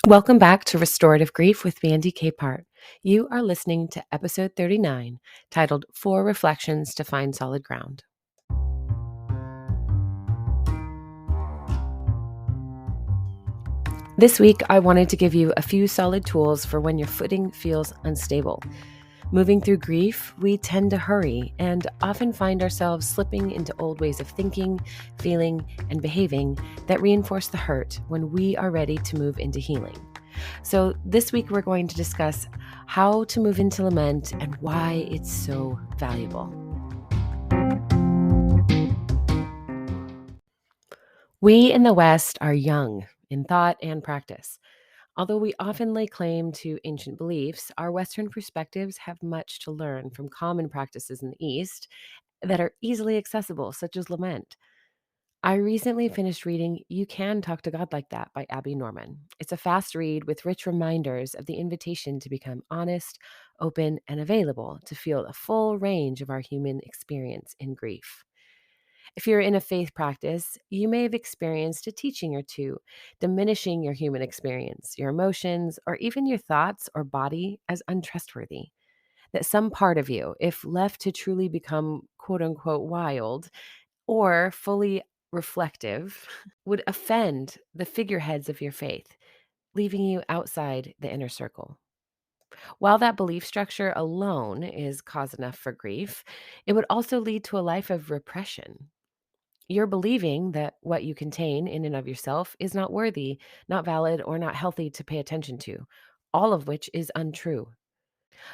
Welcome back to Restorative Grief with Mandy Capehart. You are listening to episode 39, titled Four Reflections to Find Solid Ground. This week, I wanted to give you a few solid tools for when your footing feels unstable. Moving through grief, we tend to hurry and often find ourselves slipping into old ways of thinking, feeling, and behaving that reinforce the hurt when we are ready to move into healing. So this week we're going to discuss how to move into lament and why it's so valuable. We in the West are young in thought and practice. Although we often lay claim to ancient beliefs, our Western perspectives have much to learn from common practices in the East that are easily accessible, such as lament. I recently finished reading You Can Talk to God Like That by Abby Norman. It's a fast read with rich reminders of the invitation to become honest, open, and available to feel the full range of our human experience in grief. If you're in a faith practice, you may have experienced a teaching or two diminishing your human experience, your emotions, or even your thoughts or body as untrustworthy. That some part of you, if left to truly become quote unquote wild or fully reflective, would offend the figureheads of your faith, leaving you outside the inner circle. While that belief structure alone is cause enough for grief, it would also lead to a life of repression. You're believing that what you contain in and of yourself is not worthy, not valid, or not healthy to pay attention to, all of which is untrue.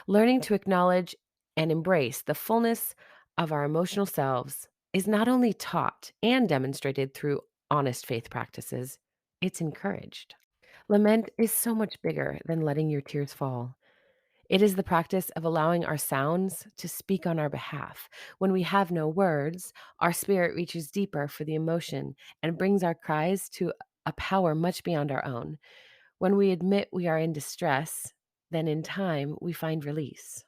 Learning to acknowledge and embrace the fullness of our emotional selves is not only taught and demonstrated through honest faith practices, it's encouraged. Lament is so much bigger than letting your tears fall. It is the practice of allowing our sounds to speak on our behalf. When we have no words, our spirit reaches deeper for the emotion and brings our cries to a power much beyond our own. When we admit we are in distress, then in time we find release.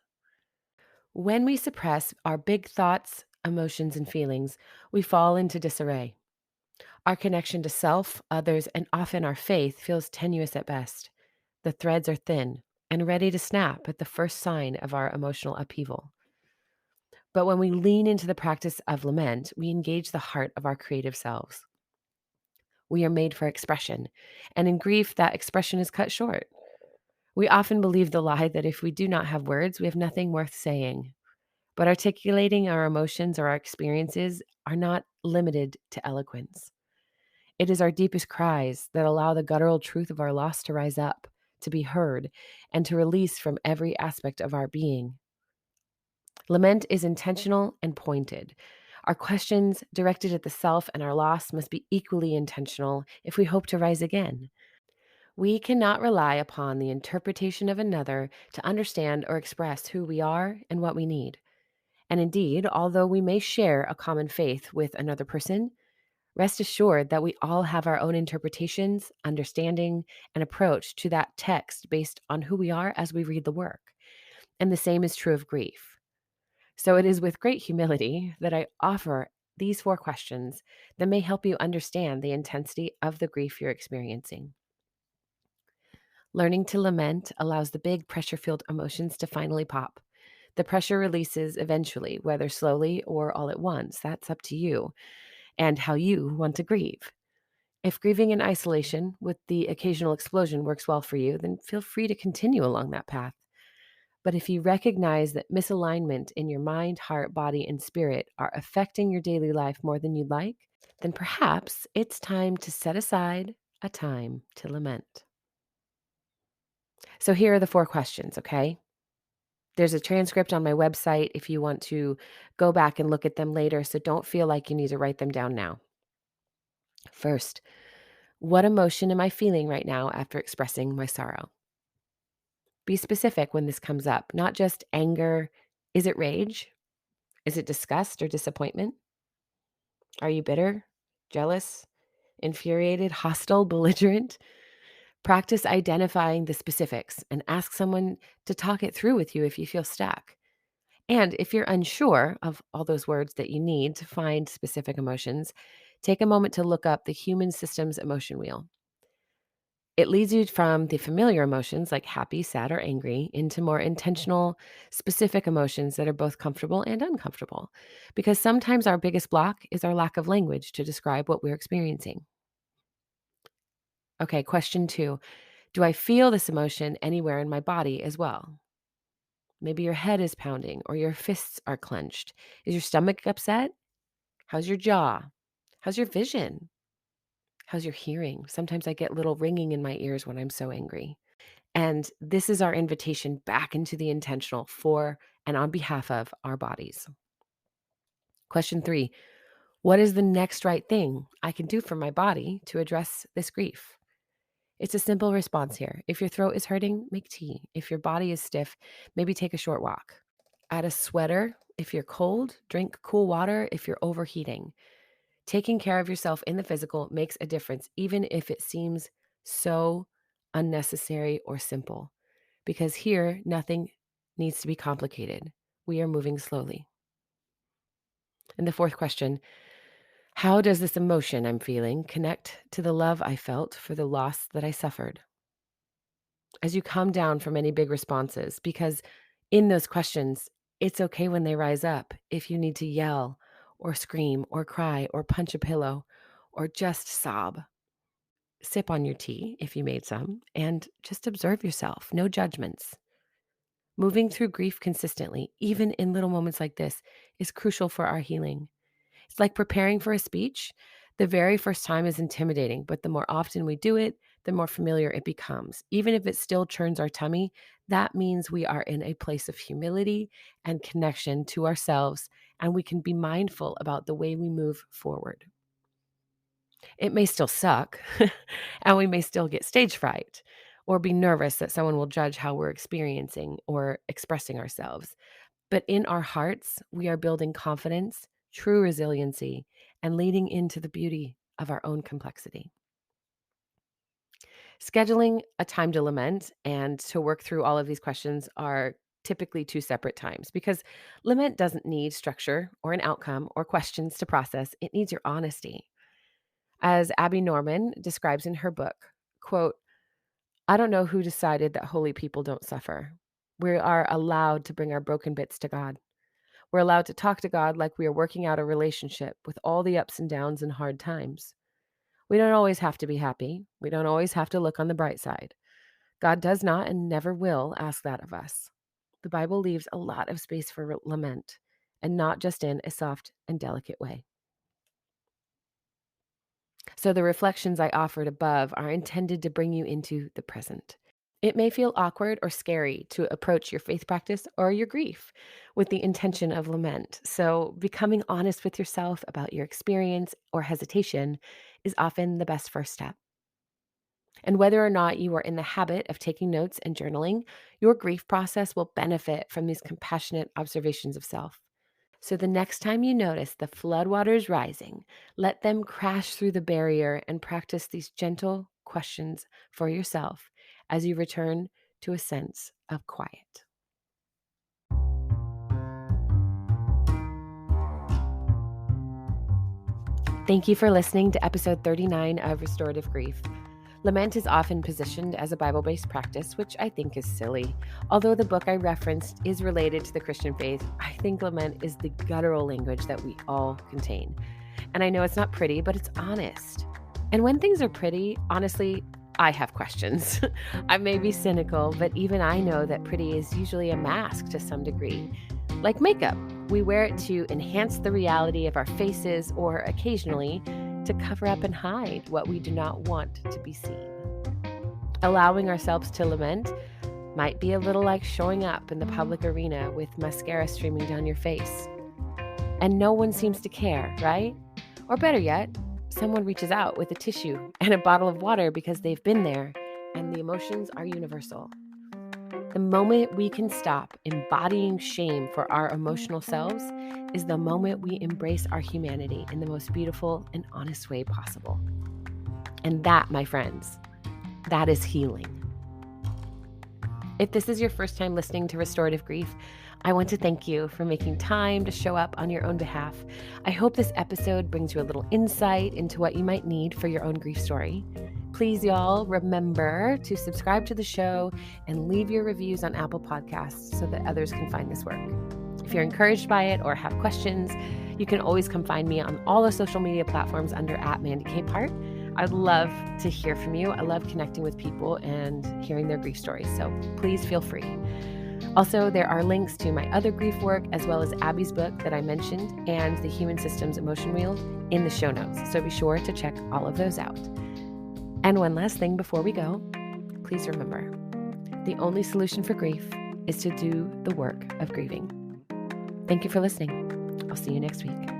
When we suppress our big thoughts, emotions, and feelings, we fall into disarray. Our connection to self, others, and often our faith feels tenuous at best. The threads are thin and ready to snap at the first sign of our emotional upheaval. But when we lean into the practice of lament, we engage the heart of our creative selves. We are made for expression, and in grief, that expression is cut short. We often believe the lie that if we do not have words, we have nothing worth saying. But articulating our emotions or our experiences are not limited to eloquence. It is our deepest cries that allow the guttural truth of our loss to rise up, to be heard, and to release from every aspect of our being. Lament is intentional and pointed. Our questions directed at the self and our loss must be equally intentional if we hope to rise again. We cannot rely upon the interpretation of another to understand or express who we are and what we need. And indeed, although we may share a common faith with another person, rest assured that we all have our own interpretations, understanding, and approach to that text based on who we are as we read the work. And the same is true of grief. So it is with great humility that I offer these four questions that may help you understand the intensity of the grief you're experiencing. Learning to lament allows the big pressure-filled emotions to finally pop. The pressure releases eventually, whether slowly or all at once. That's up to you and how you want to grieve. If grieving in isolation with the occasional explosion works well for you, then feel free to continue along that path. But if you recognize that misalignment in your mind, heart, body, and spirit are affecting your daily life more than you'd like, then perhaps it's time to set aside a time to lament. So here are the four questions, okay? There's a transcript on my website if you want to go back and look at them later, so don't feel like you need to write them down now. First, what emotion am I feeling right now after expressing my sorrow? Be specific when this comes up, not just anger. Is it rage? Is it disgust or disappointment? Are you bitter, jealous, infuriated, hostile, belligerent? Practice identifying the specifics and ask someone to talk it through with you if you feel stuck. And if you're unsure of all those words that you need to find specific emotions, take a moment to look up the human systems emotion wheel. It leads you from the familiar emotions like happy, sad, or angry into more intentional, specific emotions that are both comfortable and uncomfortable. Because sometimes our biggest block is our lack of language to describe what we're experiencing. Okay, question 2. Do I feel this emotion anywhere in my body as well? Maybe your head is pounding or your fists are clenched. Is your stomach upset? How's your jaw? How's your vision? How's your hearing? Sometimes I get little ringing in my ears when I'm so angry. And this is our invitation back into the intentional for and on behalf of our bodies. Question 3. What is the next right thing I can do for my body to address this grief? It's a simple response here. If your throat is hurting, make tea. If your body is stiff, maybe take a short walk. Add a sweater if you're cold, drink cool water if you're overheating. Taking care of yourself in the physical makes a difference, even if it seems so unnecessary or simple. Because here, nothing needs to be complicated. We are moving slowly. And the fourth question, how does this emotion I'm feeling connect to the love I felt for the loss that I suffered? As you come down from any big responses, because in those questions, it's okay when they rise up if you need to yell or scream or cry or punch a pillow or just sob. Sip on your tea if you made some and just observe yourself. No judgments. Moving through grief consistently, even in little moments like this, is crucial for our healing. It's like preparing for a speech. The very first time is intimidating, but the more often we do it, the more familiar it becomes. Even if it still churns our tummy, that means we are in a place of humility and connection to ourselves, and we can be mindful about the way we move forward. It may still suck, and we may still get stage fright or be nervous that someone will judge how we're experiencing or expressing ourselves. But in our hearts, we are building confidence, true resiliency, and leading into the beauty of our own complexity. Scheduling a time to lament and to work through all of these questions are typically two separate times because lament doesn't need structure or an outcome or questions to process. It needs your honesty. As Abby Norman describes in her book, quote, I don't know who decided that holy people don't suffer. We are allowed to bring our broken bits to God. We're allowed to talk to God like we are working out a relationship with all the ups and downs and hard times. We don't always have to be happy. We don't always have to look on the bright side. God does not and never will ask that of us. The Bible leaves a lot of space for lament, and not just in a soft and delicate way. So the reflections I offered above are intended to bring you into the present. It may feel awkward or scary to approach your faith practice or your grief with the intention of lament. So, becoming honest with yourself about your experience or hesitation is often the best first step. And whether or not you are in the habit of taking notes and journaling, your grief process will benefit from these compassionate observations of self. So, the next time you notice the floodwaters rising, let them crash through the barrier and practice these gentle questions for yourself as you return to a sense of quiet. Thank you for listening to episode 39 of Restorative Grief. Lament is often positioned as a Bible-based practice, which I think is silly. Although the book I referenced is related to the Christian faith, I think lament is the guttural language that we all contain. And I know it's not pretty, but it's honest. And when things are pretty, honestly, I have questions. I may be cynical, but even I know that pretty is usually a mask to some degree. Like makeup, we wear it to enhance the reality of our faces or occasionally to cover up and hide what we do not want to be seen. Allowing ourselves to lament might be a little like showing up in the public arena with mascara streaming down your face. And no one seems to care, right? Or better yet, someone reaches out with a tissue and a bottle of water because they've been there, and the emotions are universal. The moment we can stop embodying shame for our emotional selves is the moment we embrace our humanity in the most beautiful and honest way possible. And that, my friends, that is healing. If this is your first time listening to Restorative Grief, I want to thank you for making time to show up on your own behalf. I hope this episode brings you a little insight into what you might need for your own grief story. Please, y'all, remember to subscribe to the show and leave your reviews on Apple Podcasts so that others can find this work. If you're encouraged by it or have questions, you can always come find me on all the social media platforms under @MandyKPart. I'd love to hear from you. I love connecting with people and hearing their grief stories, so please feel free. Also, there are links to my other grief work, as well as Abby's book that I mentioned and the Human Systems Emotion Wheel in the show notes, so be sure to check all of those out. And one last thing before we go, please remember, the only solution for grief is to do the work of grieving. Thank you for listening. I'll see you next week.